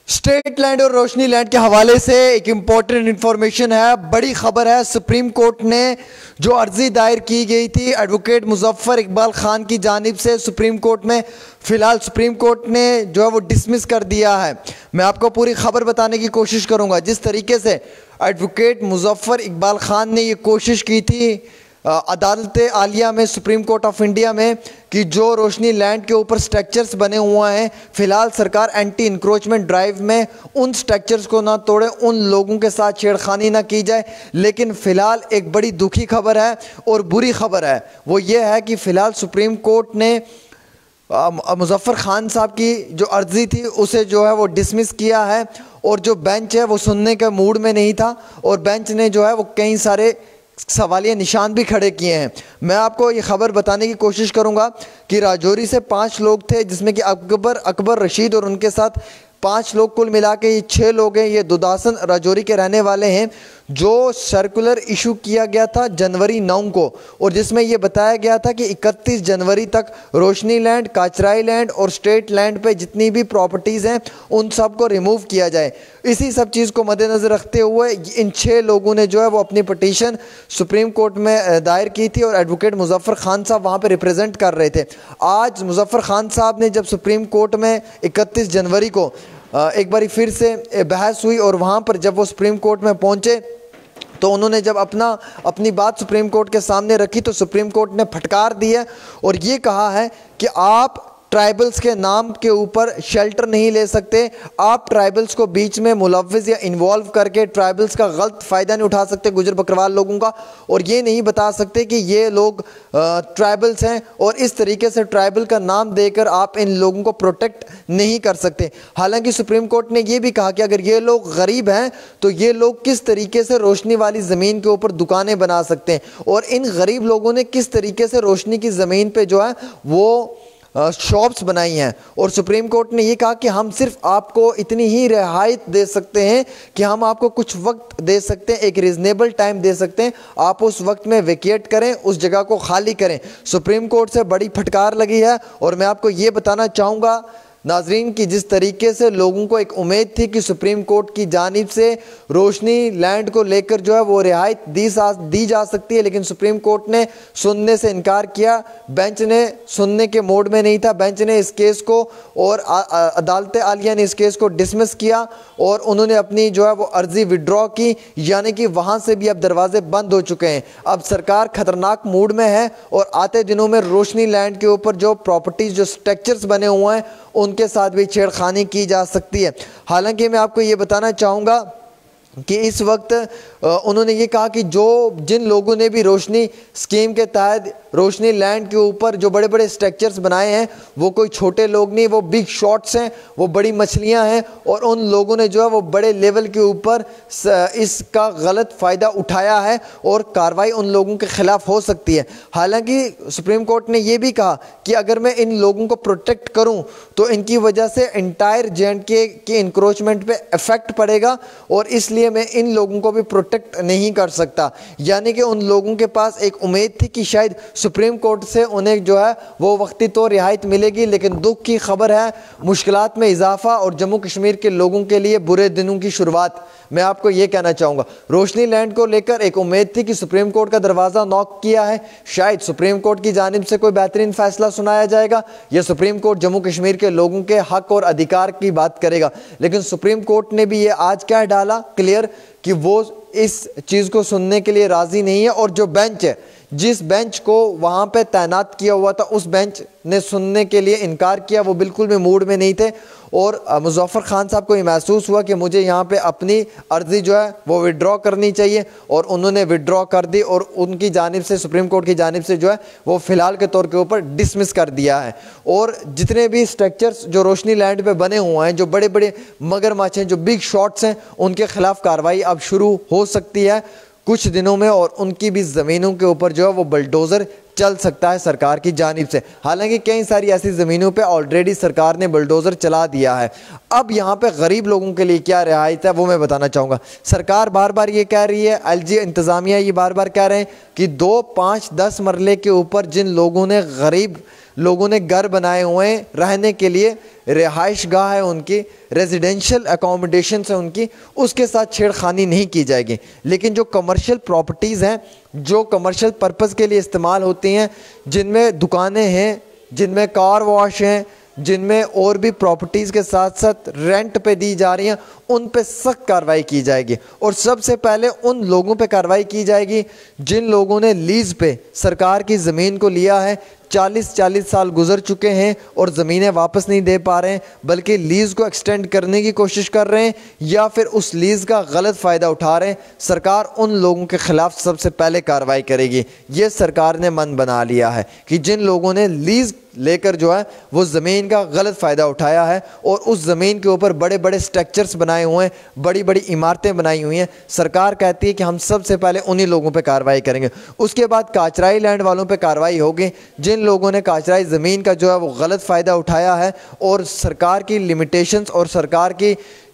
State land और रोशनी land के हवाले से एक इम्पॉर्टेंट इंफॉर्मेशन है, बड़ी खबर है। सुप्रीम कोर्ट ने जो अर्जी दायर की गई थी एडवोकेट मुजफ्फर इकबाल खान की जानिब से सुप्रीम कोर्ट में, फ़िलहाल सुप्रीम कोर्ट ने जो है वो डिसमिस कर दिया है। मैं आपको पूरी खबर बताने की कोशिश करूंगा। जिस तरीके से एडवोकेट मुजफ्फर इकबाल खान ने ये कोशिश की थी अदालत आलिया में, सुप्रीम कोर्ट ऑफ इंडिया में, कि जो रोशनी लैंड के ऊपर स्ट्रक्चर्स बने हुए हैं, फ़िलहाल सरकार एंटी इंक्रोचमेंट ड्राइव में उन स्ट्रक्चर्स को ना तोड़े, उन लोगों के साथ छेड़खानी ना की जाए। लेकिन फ़िलहाल एक बड़ी दुखी खबर है और बुरी खबर है, वो ये है कि फ़िलहाल सुप्रीम कोर्ट ने मुजफ्फर खान साहब की जो अर्ज़ी थी उसे जो है वो डिसमिस किया है। और जो बेंच है वो सुनने के मूड में नहीं था और बेंच ने जो है वो कई सारे सवालिया निशान भी खड़े किए हैं। मैं आपको ये खबर बताने की कोशिश करूंगा कि राजौरी से 5 लोग थे, जिसमें कि अकबर रशीद और उनके साथ 5 लोग, कुल मिला के ये 6 लोग हैं। ये दुदासन राजौरी के रहने वाले हैं। जो सर्कुलर इशू किया गया था जनवरी 9 को, और जिसमें ये बताया गया था कि 31 जनवरी तक रोशनी लैंड, काचराई लैंड और स्टेट लैंड पे जितनी भी प्रॉपर्टीज़ हैं उन सब को रिमूव किया जाए। इसी सब चीज़ को मद्देनज़र रखते हुए इन 6 लोगों ने जो है वो अपनी पटिशन सुप्रीम कोर्ट में दायर की थी और एडवोकेट मुजफ्फर खान साहब वहाँ पर रिप्रेजेंट कर रहे थे। आज मुजफ्फर खान साहब ने जब सुप्रीम कोर्ट में 31 जनवरी को एक बारी फिर से बहस हुई और वहाँ पर जब वो सुप्रीम कोर्ट में पहुँचे तो उन्होंने जब अपनी बात सुप्रीम कोर्ट के सामने रखी तो सुप्रीम कोर्ट ने फटकार दी है और ये कहा है कि आप ट्राइबल्स के नाम के ऊपर शेल्टर नहीं ले सकते। आप ट्राइबल्स को बीच में मुलव्विज़ या इन्वॉल्व करके ट्राइबल्स का गलत फ़ायदा नहीं उठा सकते, गुजर बकरवाल लोगों का, और ये नहीं बता सकते कि ये लोग ट्राइबल्स हैं और इस तरीके से ट्राइबल का नाम देकर आप इन लोगों को प्रोटेक्ट नहीं कर सकते। हालांकि सुप्रीम कोर्ट ने ये भी कहा कि अगर ये लोग गरीब हैं तो ये लोग किस तरीके से रोशनी वाली ज़मीन के ऊपर दुकानें बना सकते हैं और इन गरीब लोगों ने किस तरीके से रोशनी की ज़मीन पर जो है वो शॉप्स बनाई हैं। और सुप्रीम कोर्ट ने ये कहा कि हम सिर्फ आपको इतनी ही रियायत दे सकते हैं कि हम आपको कुछ वक्त दे सकते हैं, एक रीज़नेबल टाइम दे सकते हैं, आप उस वक्त में वेकेट करें, उस जगह को खाली करें। सुप्रीम कोर्ट से बड़ी फटकार लगी है और मैं आपको ये बताना चाहूँगा नाजरीन कि जिस तरीके से लोगों को एक उम्मीद थी कि सुप्रीम कोर्ट की जानिब से रोशनी लैंड को लेकर जो है वो रियायत दी जा सकती है, लेकिन सुप्रीम कोर्ट ने सुनने से इनकार किया। बेंच ने सुनने के मोड में नहीं था। बेंच ने इस केस को और अदालत आलिया ने इस केस को डिसमिस किया और उन्होंने अपनी जो है वो अर्जी विड्रॉ की, यानी कि वहाँ से भी अब दरवाजे बंद हो चुके हैं। अब सरकार खतरनाक मूड में है और आते दिनों में रोशनी लैंड के ऊपर जो प्रॉपर्टीज़, जो स्ट्रक्चर्स बने हुए हैं उनके साथ भी छेड़खानी की जा सकती है। हालांकि मैं आपको ये बताना चाहूँगा कि इस वक्त उन्होंने ये कहा कि जिन लोगों ने भी रोशनी स्कीम के तहत रोशनी लैंड के ऊपर जो बड़े बड़े स्ट्रक्चर्स बनाए हैं वो कोई छोटे लोग नहीं, वो बिग शॉट्स हैं, वो बड़ी मछलियां हैं और उन लोगों ने जो है वो बड़े लेवल के ऊपर इसका गलत फ़ायदा उठाया है और कार्रवाई उन लोगों के ख़िलाफ़ हो सकती है। हालांकि सुप्रीम कोर्ट ने यह भी कहा कि अगर मैं इन लोगों को प्रोटेक्ट करूं तो इनकी वजह से एंटायर J&K के इंक्रोचमेंट पे इफ़ेक्ट पड़ेगा और इसलिए मैं इन लोगों को भी प्रोटेक्ट नहीं कर सकता। यानी कि उन लोगों के पास एक उम्मीद थी कि शायद सुप्रीम कोर्ट से उन्हें जो है वो वक्ती तो रियायत मिलेगी, लेकिन दुख की खबर है, मुश्किलात में इजाफा और जम्मू कश्मीर के लोगों के लिए बुरे दिनों की शुरुआत। मैं आपको ये कहना चाहूँगा, रोशनी लैंड को लेकर एक उम्मीद थी कि सुप्रीम कोर्ट का दरवाज़ा नॉक किया है, शायद सुप्रीम कोर्ट की जानिब से कोई बेहतरीन फैसला सुनाया जाएगा या सुप्रीम कोर्ट जम्मू कश्मीर के लोगों के हक और अधिकार की बात करेगा। लेकिन सुप्रीम कोर्ट ने भी ये आज क्या डाला क्लियर कि वो इस चीज़ को सुनने के लिए राज़ी नहीं है और जो बेंच है, जिस बेंच को वहाँ पे तैनात किया हुआ था, उस बेंच ने सुनने के लिए इनकार किया। वो बिल्कुल भी मूड में नहीं थे और मुजफ्फर खान साहब को ये महसूस हुआ कि मुझे यहाँ पे अपनी अर्ज़ी जो है वो विड्रॉ करनी चाहिए और उन्होंने विड्रॉ कर दी और उनकी जानिब से, सुप्रीम कोर्ट की जानिब से जो है वो फ़िलहाल के तौर के ऊपर डिसमिस कर दिया है। और जितने भी स्ट्रक्चर्स जो रोशनी लैंड पे बने हुए हैं, जो बड़े बड़े मगरमच्छ हैं, जो बिग शॉट्स हैं, उनके ख़िलाफ़ कार्रवाई अब शुरू हो सकती है कुछ दिनों में और उनकी भी ज़मीनों के ऊपर जो है वो बुलडोज़र चल सकता है सरकार की जानिब से। हालांकि कई सारी ऐसी ज़मीनों पे ऑलरेडी सरकार ने बुलडोज़र चला दिया है। अब यहाँ पे गरीब लोगों के लिए क्या रियायत है वो मैं बताना चाहूँगा। सरकार बार बार ये कह रही है, LG इंतज़ामिया ये बार बार कह रहे हैं कि 2, 5, 10 मरले के ऊपर जिन लोगों ने गरीब लोगों ने घर बनाए हुए हैं रहने के लिए, रिहाइश गाह है उनकी, रेजिडेंशियल अकोमोडेशन है उनकी, उसके साथ छेड़खानी नहीं की जाएगी। लेकिन जो कमर्शियल प्रॉपर्टीज़ हैं, जो कमर्शियल पर्पज़ के लिए इस्तेमाल होती हैं, जिनमें दुकानें हैं, जिनमें कार वॉश हैं, जिनमें और भी प्रॉपर्टीज़ के साथ साथ रेंट पे दी जा रही हैं, उन पे सख्त कार्रवाई की जाएगी। और सबसे पहले उन लोगों पे कार्रवाई की जाएगी जिन लोगों ने लीज़ पे सरकार की ज़मीन को लिया है, 40 साल गुजर चुके हैं और ज़मीनें वापस नहीं दे पा रहे हैं, बल्कि लीज़ को एक्सटेंड करने की कोशिश कर रहे हैं या फिर उस लीज़ का गलत फ़ायदा उठा रहे हैं। सरकार उन लोगों के ख़िलाफ़ सबसे पहले कार्रवाई करेगी। ये सरकार ने मन बना लिया है कि जिन लोगों ने लीज़ लेकर जो है वो ज़मीन का गलत फ़ायदा उठाया है और उस ज़मीन के ऊपर बड़े बड़े स्ट्रक्चर्स बनाए हुए हैं, बड़ी बड़ी इमारतें बनाई हुई हैं, सरकार कहती है कि हम सबसे पहले उन्हीं लोगों पे कार्रवाई करेंगे। उसके बाद काचराई लैंड वालों पे कार्रवाई होगी, जिन लोगों ने काचराई ज़मीन का जो है वो गलत फ़ायदा उठाया है और सरकार की लिमिटेशंस और सरकार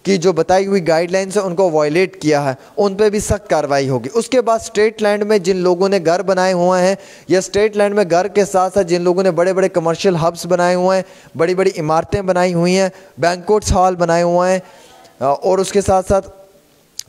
की जो बताई हुई गाइडलाइंस है उनको वायलेट किया है, उन पे भी सख्त कार्रवाई होगी। उसके बाद स्टेट लैंड में जिन लोगों ने घर बनाए हुए हैं या स्टेट लैंड में घर के साथ साथ जिन लोगों ने बड़े बड़े कमर्शियल हब्स बनाए हुए हैं, बड़ी बड़ी इमारतें बनाई हुई हैं, बैंक्वेट्स हॉल बनाए हुए हैं और उसके साथ साथ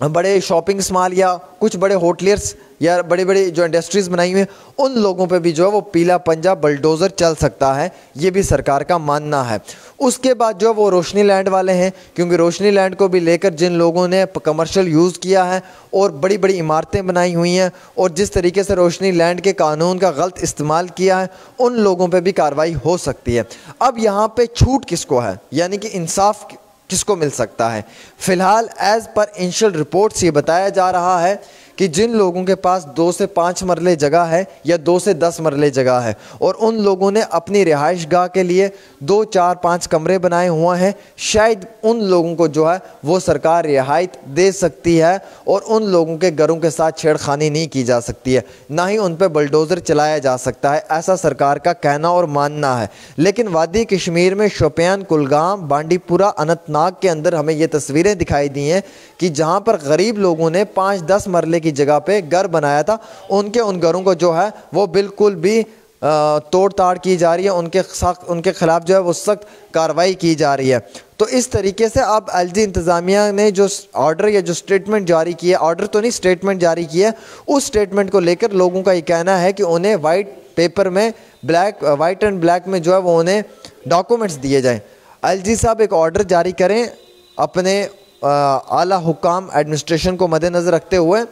बड़े शॉपिंग मॉल या कुछ बड़े होटलियर्स या बड़ी बड़ी जो इंडस्ट्रीज़ बनाई हुई हैं, उन लोगों पे भी जो है वो पीला पंजा बुलडोज़र चल सकता है। ये भी सरकार का मानना है। उसके बाद जो वो रोशनी लैंड वाले हैं, क्योंकि रोशनी लैंड को भी लेकर जिन लोगों ने कमर्शियल यूज़ किया है और बड़ी बड़ी इमारतें बनाई हुई हैं और जिस तरीके से रोशनी लैंड के कानून का गलत इस्तेमाल किया है, उन लोगों पर भी कार्रवाई हो सकती है। अब यहाँ पर छूट किसको है, यानी कि इंसाफ किसको मिल सकता है? फ़िलहाल एज़ पर इनिशियल रिपोर्ट्स ये बताया जा रहा है कि जिन लोगों के पास 2 से 5 मरले जगह है या 2 से 10 मरले जगह है और उन लोगों ने अपनी रिहाइश गाह के लिए 2, 4, 5 कमरे बनाए हुए हैं, शायद उन लोगों को जो है वो सरकार रियायत दे सकती है और उन लोगों के घरों के साथ छेड़खानी नहीं की जा सकती है, ना ही उन पर बुलडोज़र चलाया जा सकता है, ऐसा सरकार का कहना और मानना है। लेकिन वादी कश्मीर में शोपियान, कुलगाम, बांडीपुरा, अनंतनाग के अंदर हमें ये तस्वीरें दिखाई दी हैं कि जहाँ पर गरीब लोगों ने 5-10 मरले की जगह पे घर बनाया था, उन घरों को जो है वो बिल्कुल भी तोड़ ताड़ की जा रही है, उनके खिलाफ जो है वो सख्त कार्रवाई की जा रही है। तो इस तरीके से अब एलजी इंतज़ामिया ने जो ऑर्डर या जो स्टेटमेंट जारी किया, ऑर्डर तो नहीं स्टेटमेंट जारी किया, उस स्टेटमेंट को लेकर लोगों का ये कहना है कि उन्हें वाइट पेपर में वाइट एंड ब्लैक में जो है वो उन्हें डॉक्यूमेंट्स दिए जाएँ। एलजी साहब एक ऑर्डर जारी करें अपने आला हुकाम एडमिनिस्ट्रेशन को मद्देनज़र रखते हुए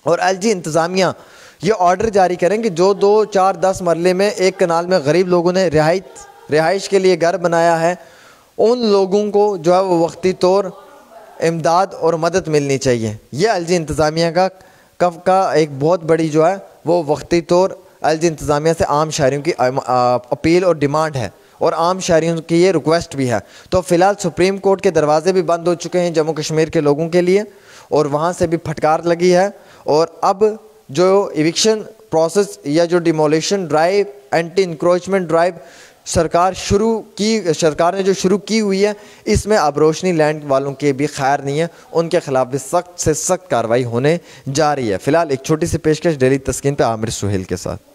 और एलजी इंतज़ामिया ये ऑर्डर जारी करें कि जो 2, 4, 10 मरले में एक कनाल में गरीब लोगों ने रिहाइश के लिए घर बनाया है, उन लोगों को जो है वो वक्ती तौर इमदाद और मदद मिलनी चाहिए। ये एलजी इंतज़ामिया का एक बहुत बड़ी जो है वो वक्ती तौर एलजी इंतज़ामिया से आम शहरियों की अपील और डिमांड है और आम शहरियों की ये रिक्वेस्ट भी है। तो फ़िलहाल सुप्रीम कोर्ट के दरवाजे भी बंद हो चुके हैं जम्मू कश्मीर के लोगों के लिए और वहाँ से भी फटकार लगी है और अब जो इविक्शन प्रोसेस या जो demolition drive, anti encroachment drive सरकार ने जो शुरू की हुई है, इसमें अब रोशनी लैंड वालों के भी खैर नहीं है, उनके खिलाफ भी सख्त से सख्त कार्रवाई होने जा रही है। फ़िलहाल एक छोटी सी पेशकश डेली तस्कीन पे आमिर सुहेल के साथ।